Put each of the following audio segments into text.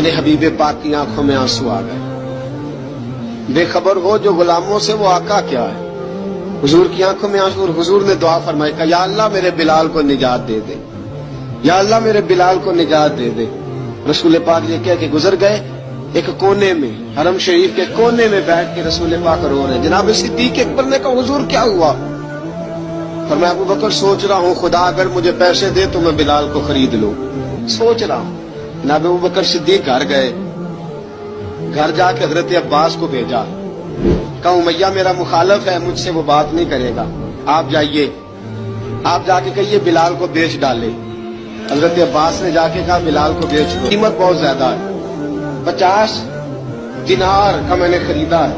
میرے حبیب پاک کی آنکھوں میں آنسو آ گئے. بے خبر ہو جو غلاموں سے وہ آقا کیا ہے. حضور کی آنکھوں میں آنسو. اور حضور نے دعا فرمائی کہ یا اللہ میرے بلال کو نجات دے دے, یا اللہ میرے بلال کو نجات دے دے. رسول پاک یہ کہہ کے گزر گئے. ایک کونے میں, حرم شریف کے کونے میں بیٹھ کے رسول پاک رو رہے ہیں. جناب صدیق اکبر نے کہا حضور کیا ہوا؟ فرمایا ابو بکر سوچ رہا ہوں خدا اگر مجھے پیسے دے تو میں بلال کو خرید لوں, سوچ رہا ہوں. جناب ابو بکر صدیق گھر گئے. گھر جا کے حضرت عباس کو بھیجا, کہا امیہ میرا مخالف ہے, مجھ سے وہ بات نہیں کرے گا, آپ جائیے, آپ جا کے کہیے بلال کو بیچ ڈالے. حضرت عباس نے جا کے کہا بلال کو بیچ دو, قیمت بہت زیادہ ہے, 50 دینار کا میں نے خریدا ہے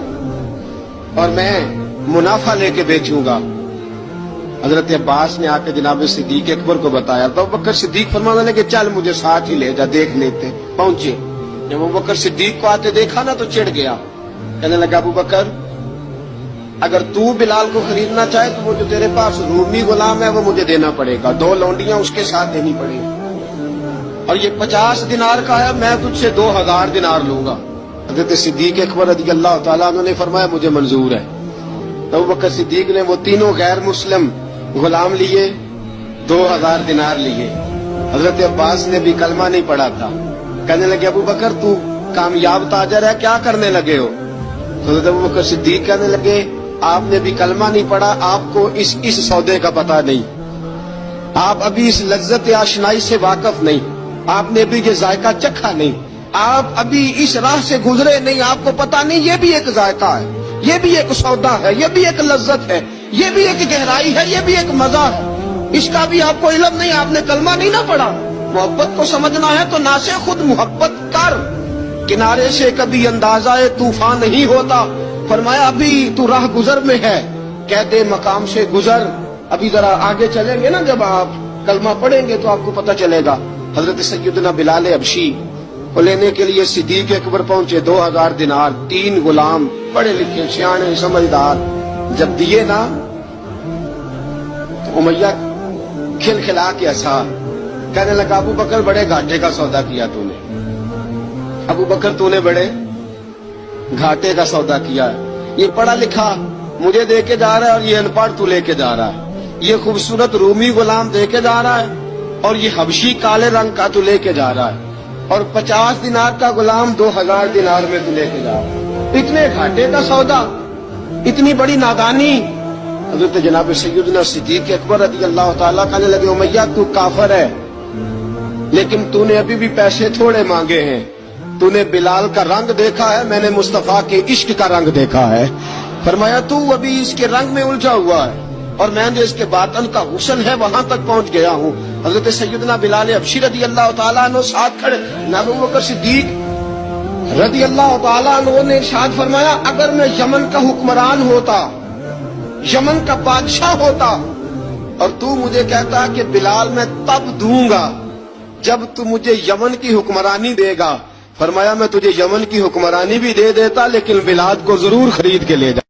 اور میں منافع لے کے بیچوں گا. حضرت عباس نے آ کے جناب صدیق اکبر کو بتایا تو ابو بکر صدیق فرمانے لگے چل مجھے ساتھ ہی لے جا, دیکھ لیتے. پہنچے, جب ابو بکر صدیق کو آتے دیکھا نا تو چڑ گیا. کہنے لگا ابو بکر اگر تو بلال کو خریدنا چاہے تو وہ جو تیرے پاس رومی غلام ہے وہ مجھے دینا پڑے گا, 2 لونڈیاں اس کے ساتھ دینی پڑے گی, اور یہ 50 دینار کا ہے, میں تجھ سے 2000 دینار لوں گا. حضرت صدیق اکبر رضی اللہ تعالیٰ عنہ نے فرمایا مجھے منظور ہے. تو ابو بکر صدیق نے وہ تینوں غیر مسلم غلام لیے, 2000 دینار لیے. حضرت عباس نے بھی کلمہ نہیں پڑھا تھا. کہنے لگے ابو بکر تو کامیاب تاجر ہے, کیا کرنے لگے ہو؟ حضرت ابو بکر صدیق کہنے لگے آپ نے بھی کلمہ نہیں پڑھا, آپ کو اس سودے کا پتہ نہیں, آپ ابھی اس لذت آشنائی سے واقف نہیں, آپ نے بھی یہ ذائقہ چکھا نہیں, آپ ابھی اس راہ سے گزرے نہیں, آپ کو پتہ نہیں یہ بھی ایک ذائقہ ہے, یہ بھی ایک سودا ہے, یہ بھی ایک لذت ہے, یہ بھی ایک گہرائی ہے, یہ بھی ایک مزہ ہے, اس کا بھی آپ کو علم نہیں, آپ نے کلمہ نہیں نہ پڑھا. محبت کو سمجھنا ہے تو نہ سے خود محبت کر, کنارے سے کبھی اندازہ طوفان نہیں ہوتا. فرمایا ابھی تو راہ گزر میں ہے, کہتے مقام سے گزر, ابھی ذرا آگے چلیں گے نا, جب آپ کلمہ پڑھیں گے تو آپ کو پتہ چلے گا. حضرت سیدنا بلال حبشی کو لینے کے لیے صدیق اکبر پہنچے, 2000 دینار, 3 غلام پڑھے لکھے سیانے سمجھدار. جب دیے نا تو امیہ کھل کھلا کے ہنسا, کہنے لگا ابو بکر بڑے گھاٹے کا سودا کیا تو نے, ابو بکر تو نے بڑے گھاٹے کا سودا کیا ہے. یہ پڑھا لکھا مجھے دے کے جا رہا ہے اور یہ ان پڑھ تو لے کے جا رہا ہے, یہ خوبصورت رومی غلام دے کے جا رہا ہے اور یہ حبشی کالے رنگ کا تو لے کے جا رہا ہے, اور 50 دینار کا غلام 2000 دینار میں تو لے کے جا رہا ہے. اتنے گھاٹے کا سودا, اتنی بڑی نادانی. حضرت جناب سیدنا صدیق اکبر رضی اللہ تعالیٰ کہنے لگے امیہ تو کافر ہے, لیکن تو نے ابھی بھی پیسے تھوڑے مانگے ہیں, تو نے بلال کا رنگ دیکھا ہے, میں نے مصطفیٰ کے عشق کا رنگ دیکھا ہے. فرمایا تو ابھی اس کے رنگ میں الجھا ہوا ہے, اور میں جو اس کے باطن کا حسن ہے وہاں تک پہنچ گیا ہوں. حضرت سیدنا بلال حبشی رضی اللہ تعالیٰ عنہ ساتھ کھڑے. ابو بکر صدیق رضی اللہ تعالیٰ عنہ نے ارشاد فرمایا اگر میں یمن کا حکمران ہوتا, یمن کا بادشاہ ہوتا, اور تو مجھے کہتا کہ بلال میں تب دوں گا جب تو مجھے یمن کی حکمرانی دے گا, فرمایا میں تجھے یمن کی حکمرانی بھی دے دیتا لیکن بلال کو ضرور خرید کے لے جا.